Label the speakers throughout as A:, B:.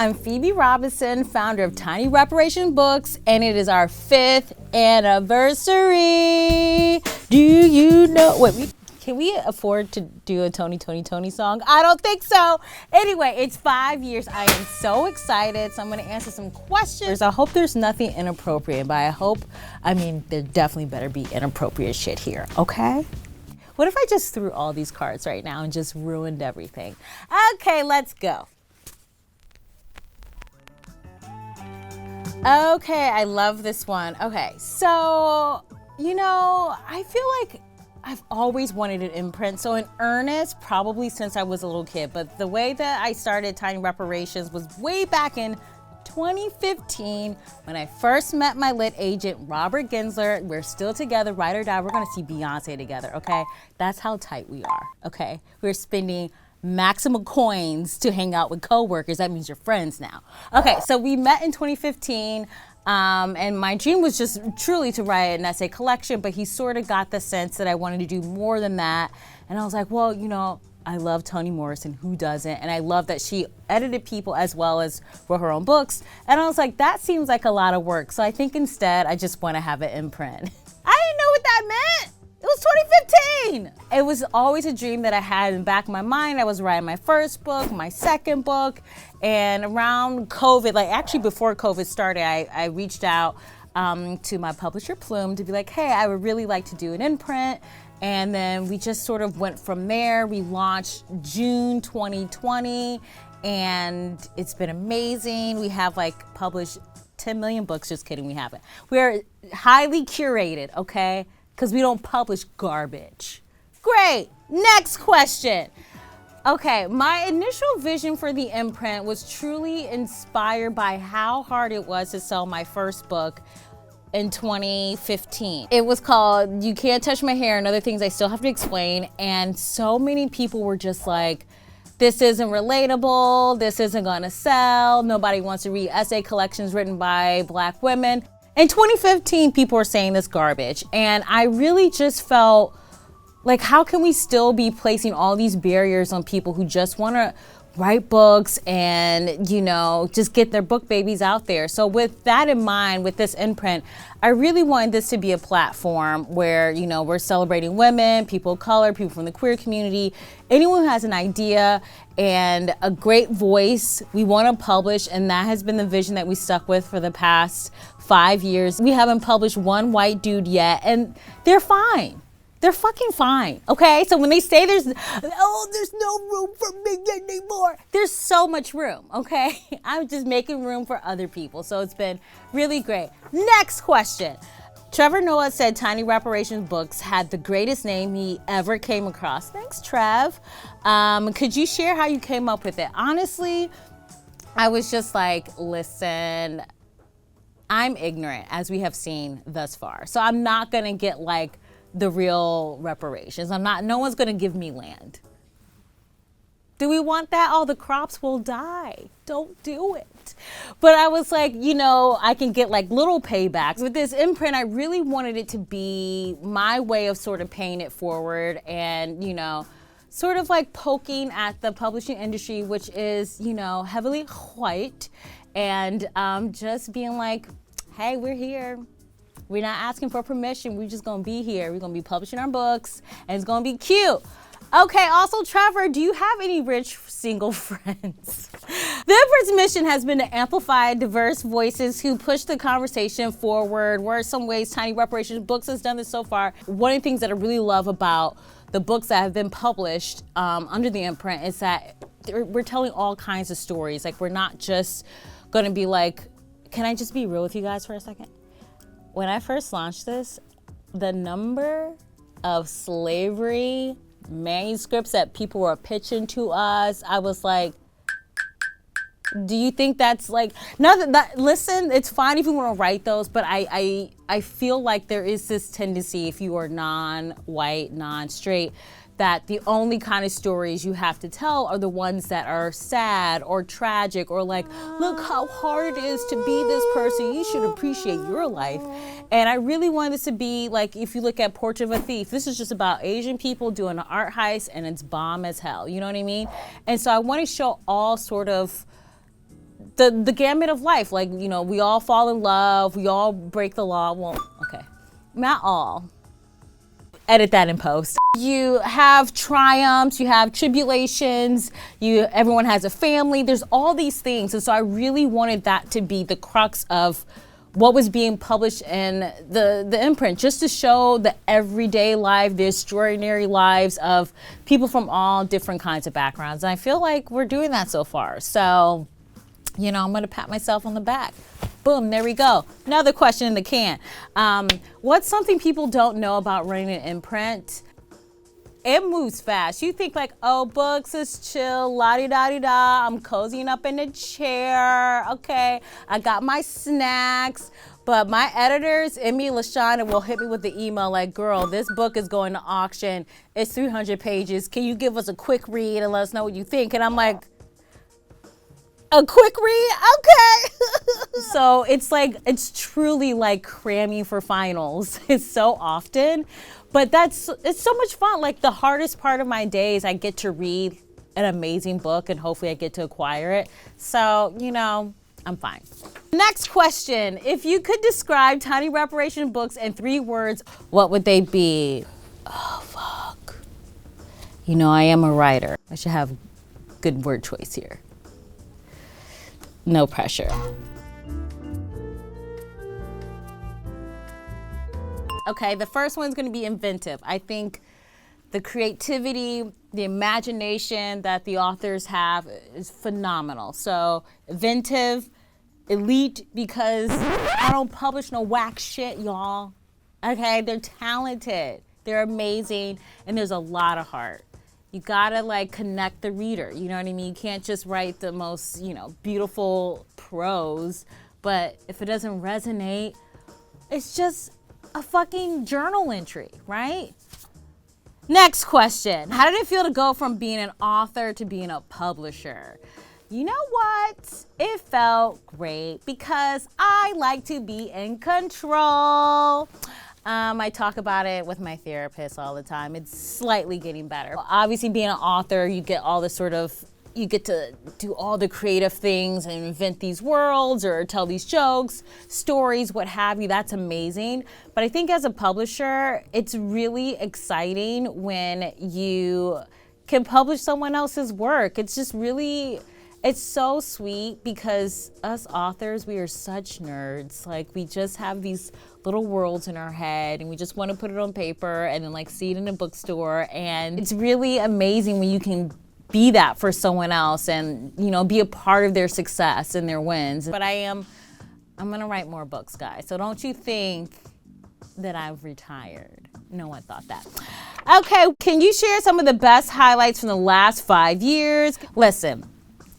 A: I'm Phoebe Robinson, founder of Tiny Reparations Books, and it is our 5th anniversary. Do you know, can we afford to do a Tony song? I don't think so. Anyway, it's 5 years. I am so excited. So I'm gonna answer some questions. I hope there's nothing inappropriate, but there definitely better be inappropriate shit here, okay? What if I just threw all these cards right now and just ruined everything? Okay, let's go. Okay, I love this one. Okay, so, I feel like I've always wanted an imprint. So in earnest, probably since I was a little kid, but the way that I started Tiny Reparations was way back in 2015 when I first met my lit agent, Robert Ginsler. We're still together, ride or die. We're gonna see Beyonce together, okay? That's how tight we are, okay? We're spending maximum coins to hang out with coworkers. That means you're friends now. Okay, so we met in 2015. And my dream was just truly to write an essay collection, but he sort of got the sense that I wanted to do more than that. And I was like, well, I love Toni Morrison, who doesn't? And I love that she edited people as well as wrote her own books. And I was like, that seems like a lot of work. So I think instead, I just want to have an imprint. I didn't know what that meant. It was 2015. It was always a dream that I had in the back of my mind. I was writing my first book, my second book, and around COVID, actually before COVID started, I reached out to my publisher Plume to be like, hey, I would really like to do an imprint. And then we just sort of went from there. We launched June 2020, and it's been amazing. We have published 10 million books. Just kidding, we haven't. We're highly curated, okay? Because we don't publish garbage. Great, next question. Okay, my initial vision for the imprint was truly inspired by how hard it was to sell my first book in 2015. It was called You Can't Touch My Hair and Other Things I Still Have to Explain. And so many people were just like, this isn't relatable, this isn't gonna sell, nobody wants to read essay collections written by Black women. In 2015, people were saying this garbage, and I really just felt like, how can we still be placing all these barriers on people who just want to write books and, just get their book babies out there? So with that in mind, with this imprint, I really wanted this to be a platform where, we're celebrating women, people of color, people from the queer community, anyone who has an idea and a great voice, we want to publish, and that has been the vision that we stuck with for the past 5 years. We haven't published one white dude yet, and they're fine. They're fucking fine, okay? So when they say there's no room for me anymore, there's so much room, okay? I'm just making room for other people, so it's been really great. Next question. Trevor Noah said Tiny Reparations Books had the greatest name he ever came across. Thanks, Trev. Could you share how you came up with it? Honestly, I was just like, listen, I'm ignorant, as we have seen thus far. So I'm not gonna get the real reparations. No one's gonna give me land. Do we want that? Oh, the crops will die. Don't do it. But I was like, I can get little paybacks. With this imprint, I really wanted it to be my way of sort of paying it forward and, sort of poking at the publishing industry, which is, heavily white, and just being like, hey, we're here. We're not asking for permission. We're just gonna be here. We're gonna be publishing our books, and it's gonna be cute. Okay, also, Trevor, do you have any rich single friends? The Imprint's mission has been to amplify diverse voices who push the conversation forward. What are some ways Tiny Reparations Books has done this so far? One of the things that I really love about the books that have been published under the Imprint is that we're telling all kinds of stories. We're not just gonna be can I just be real with you guys for a second? When I first launched this, the number of slavery manuscripts that people were pitching to us, I was like, do you think that's listen, it's fine if you want to write those, but I feel like there is this tendency, if you are non-white, non-straight, that the only kind of stories you have to tell are the ones that are sad or tragic or look how hard it is to be this person. You should appreciate your life. And I really wanted this to be if you look at Portrait of a Thief, this is just about Asian people doing an art heist and it's bomb as hell. You know what I mean? And so I want to show all sort of the gamut of life. Like, you know, we all fall in love, we all break the law. Well, okay, not all. Edit that in post. You have triumphs, you have tribulations, everyone has a family. There's all these things. And so I really wanted that to be the crux of what was being published in the imprint, just to show the everyday life, the extraordinary lives of people from all different kinds of backgrounds. And I feel like we're doing that so far. So, you know, I'm gonna pat myself on the back. Boom, there we go. Another question in the can. What's something people don't know about running an imprint? It moves fast. You think like, oh, books is chill, la-di-da-di-da. I'm cozying up in a chair. Okay, I got my snacks. But my editors, Emmy, LaShawna, will hit me with the email like, girl, this book is going to auction. It's 300 pages. Can you give us a quick read and let us know what you think? And I'm like, a quick read? Okay. So it's like, it's truly like cramming for finals. It's so often. But it's so much fun. Like the hardest part of my day is I get to read an amazing book and hopefully I get to acquire it. So, you know, I'm fine. Next question. If you could describe Tiny Reparations Books in 3 words, what would they be? Oh, fuck. You know, I am a writer. I should have good word choice here. No pressure. Okay, the first one's gonna be inventive. I think the creativity, the imagination that the authors have is phenomenal. So inventive, elite, because I don't publish no whack shit, y'all. Okay, they're talented, they're amazing, and there's a lot of heart. You gotta like connect the reader, you know what I mean? You can't just write the most, you know, beautiful prose, but if it doesn't resonate, it's just a fucking journal entry, right? Next question. How did it feel to go from being an author to being a publisher? You know what? It felt great because I like to be in control. I talk about it with my therapist all the time. It's slightly getting better. Obviously, being an author, you get all this sort of, you get to do all the creative things and invent these worlds or tell these jokes, stories, what have you. That's amazing. But I think as a publisher, it's really exciting when you can publish someone else's work. It's just really, it's so sweet because us authors, we are such nerds. Like we just have these little worlds in our head and we just want to put it on paper and then like see it in a bookstore. And it's really amazing when you can be that for someone else and, you know, be a part of their success and their wins. But I'm gonna write more books, guys. So don't you think that I've retired. No one thought that. Okay, can you share some of the best highlights from the last 5 years? Listen,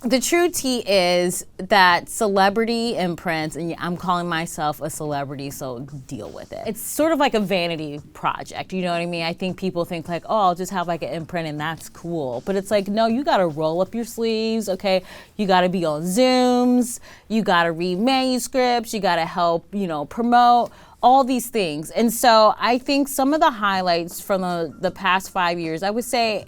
A: the true tea is that celebrity imprints, and I'm calling myself a celebrity, so deal with it. It's sort of like a vanity project, you know what I mean? I think people think like, oh, I'll just have like an imprint and that's cool. But it's like, no, you gotta roll up your sleeves, okay? You gotta be on Zooms, you gotta read manuscripts, you gotta help, you know, promote, all these things. And so I think some of the highlights from the past 5 years, I would say,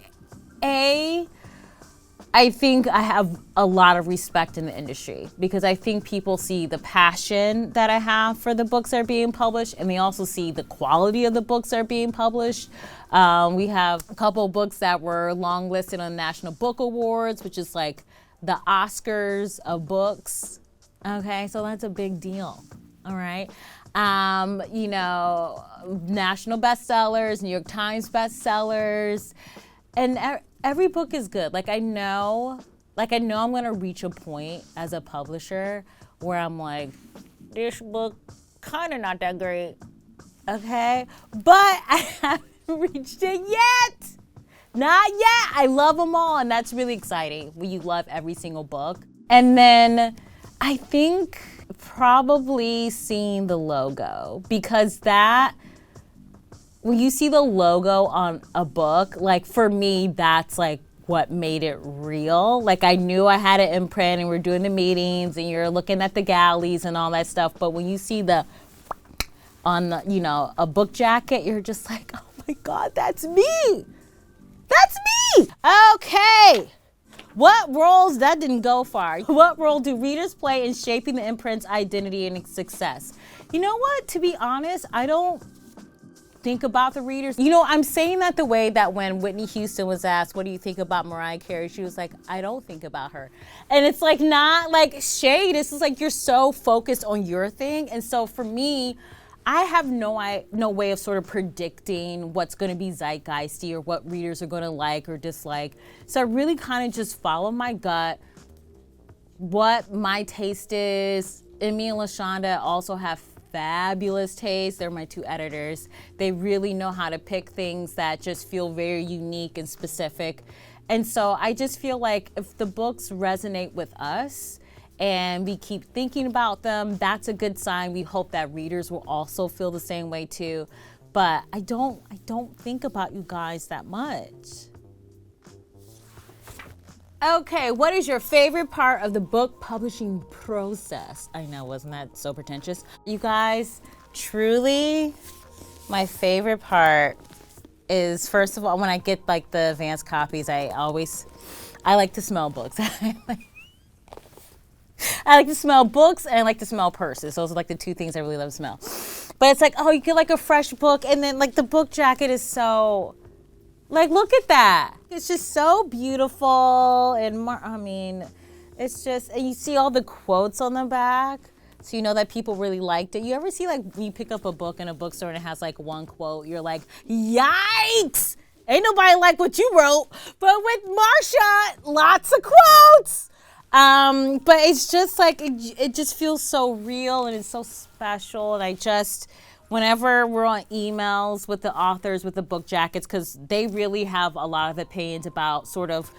A: I think I have a lot of respect in the industry because I think people see the passion that I have for the books that are being published, and they also see the quality of the books that are being published. We have a couple of books that were longlisted on National Book Awards, which is like the Oscars of books. Okay, so that's a big deal, all right? You know, national bestsellers, New York Times bestsellers, and every book is good. Like I know I'm gonna reach a point as a publisher where I'm like, this book kinda not that great, okay? But I haven't reached it yet. Not yet. I love them all, and that's really exciting when you love every single book. And then I think probably seeing the logo, because that, when you see the logo on a book, like for me, that's like what made it real. Like I knew I had an imprint and we're doing the meetings and you're looking at the galleys and all that stuff. But when you see the, on the, you know, a book jacket, you're just like, oh my God, that's me. That's me. Okay. What roles, that didn't go far. What role do readers play in shaping the imprint's identity and success? You know what, to be honest, I don't think about the readers. You know, I'm saying that the way that when Whitney Houston was asked, what do you think about Mariah Carey? She was like, I don't think about her. And it's like not like shade. It's just like you're so focused on your thing. And so for me, I have no way of sort of predicting what's going to be zeitgeisty or what readers are going to like or dislike. So I really kind of just follow my gut, what my taste is. Emmy and LaShonda also have fabulous taste. They're my two editors. They really know how to pick things that just feel very unique and specific. And so I just feel like if the books resonate with us and we keep thinking about them, that's a good sign. We hope that readers will also feel the same way too. But I don't think about you guys that much. Okay, what is your favorite part of the book publishing process? I know, wasn't that so pretentious? You guys, truly, my favorite part is, first of all, when I get like the advanced copies, I like to smell books. I like to smell books and I like to smell purses. Those are like the two things I really love to smell. But it's like, oh, you get like a fresh book and then like the book jacket is so, like, look at that. It's just so beautiful. And I mean, it's just, and you see all the quotes on the back. So you know that people really liked it. You ever see like when you pick up a book in a bookstore and it has like one quote, you're like, yikes, ain't nobody like what you wrote. But with Marsha, lots of quotes. But it's just like, it just feels so real and it's so special. And I just, whenever we're on emails with the authors with the book jackets, because they really have a lot of opinions about sort of,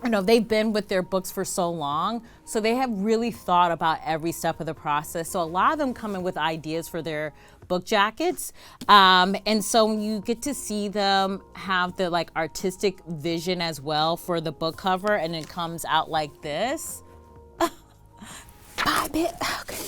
A: you know, they've been with their books for so long, so they have really thought about every step of the process. So a lot of them come in with ideas for their book jackets. And so when you get to see them have the like artistic vision as well for the book cover, and it comes out like this. Bye, bit. Okay.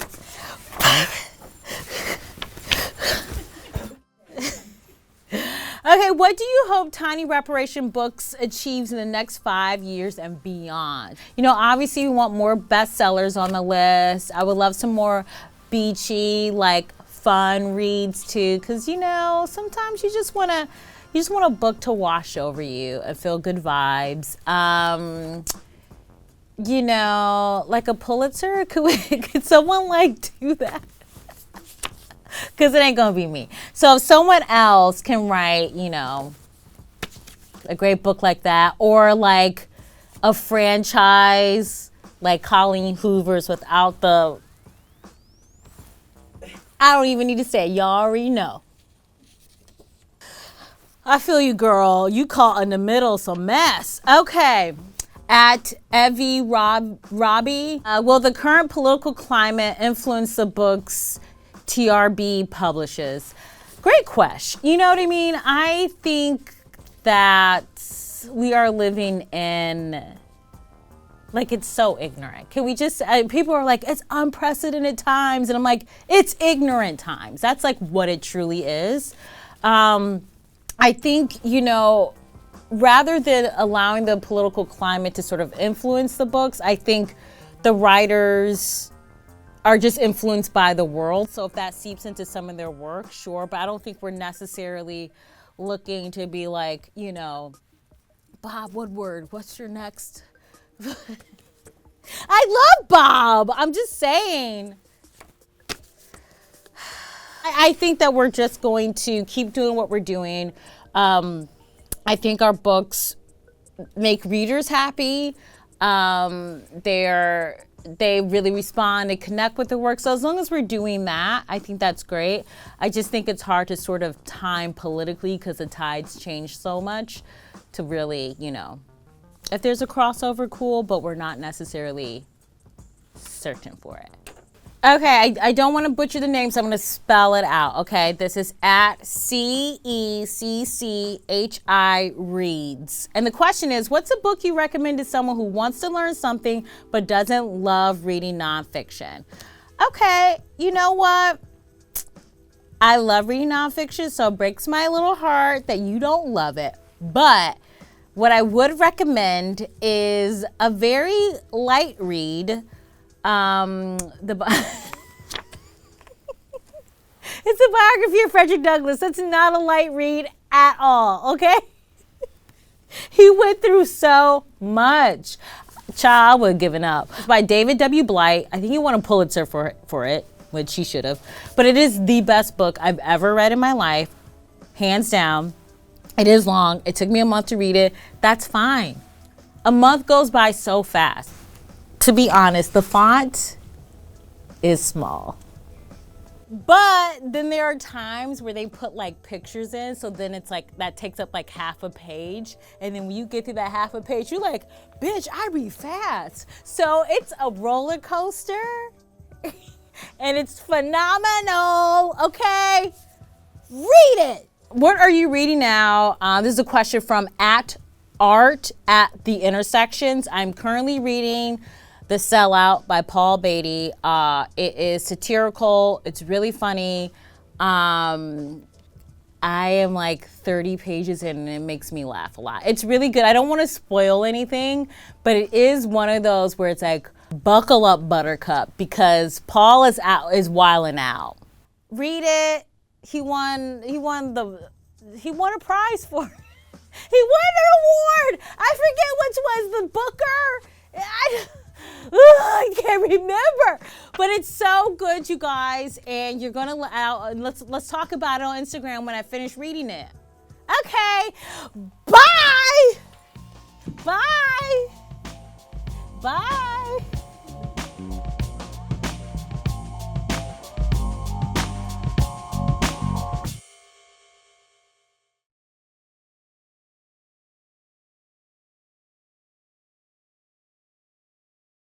A: Okay, what do you hope Tiny Reparation Books achieves in the next 5 years and beyond? You know, obviously we want more bestsellers on the list. I would love some more beachy, like fun reads too, because you know, sometimes you just want a book to wash over you and feel good vibes. You know, like a Pulitzer, could someone like do that? Because it ain't gonna be me. So if someone else can write, you know, a great book like that, or like a franchise like Colleen Hoover's without the, I don't even need to say it, y'all already know. I feel you, girl. You caught in the middle some mess. Okay. At Evie Robbie, will the current political climate influence the books TRB publishes? Great question. You know what I mean? I think that we are living in, like, it's so ignorant. Can we just, people are like, it's unprecedented times. And I'm like, it's ignorant times. That's like what it truly is. I think, you know, rather than allowing the political climate to sort of influence the books, I think the writers are just influenced by the world. So if that seeps into some of their work, sure. But I don't think we're necessarily looking to be like, you know, Bob Woodward, what's your next? I love Bob. I'm just saying. I think that we're just going to keep doing what we're doing. I think our books make readers happy. They really respond, they connect with the work. So as long as we're doing that, I think that's great. I just think it's hard to sort of time politically because the tides change so much to really, you know, if there's a crossover, cool, but we're not necessarily searching for it. Okay, I don't want to butcher the name, so I'm going to spell it out, okay? This is at CECCHI Reads. And the question is, what's a book you recommend to someone who wants to learn something but doesn't love reading nonfiction? Okay, you know what? I love reading nonfiction, so it breaks my little heart that you don't love it. But what I would recommend is a very light read. It's a biography of Frederick Douglass. That's not a light read at all, okay? He went through so much. Child, I would have given up. It's by David W. Blight. I think he won a Pulitzer for it, which he should have. But it is the best book I've ever read in my life, hands down. It is long. It took me a month to read it. That's fine. A month goes by so fast. To be honest, the font is small. But then there are times where they put like pictures in, so then it's like that takes up like half a page, and then when you get through that half a page, you're like, bitch, I read fast. So it's a roller coaster and it's phenomenal. Okay, read it. What are you reading now? This is a question from @art@the-intersections. I'm currently reading The Sellout by Paul Beatty. It is satirical. It's really funny. I am like 30 pages in and it makes me laugh a lot. It's really good. I don't want to spoil anything, but it is one of those where it's like, buckle up, Buttercup, because Paul is wilding out. Read it. He won a prize for it. He won an award. I forget which was the Booker. I can't remember, but it's so good, you guys, and you're gonna let's talk about it on Instagram when I finish reading it. Okay, bye, bye, bye.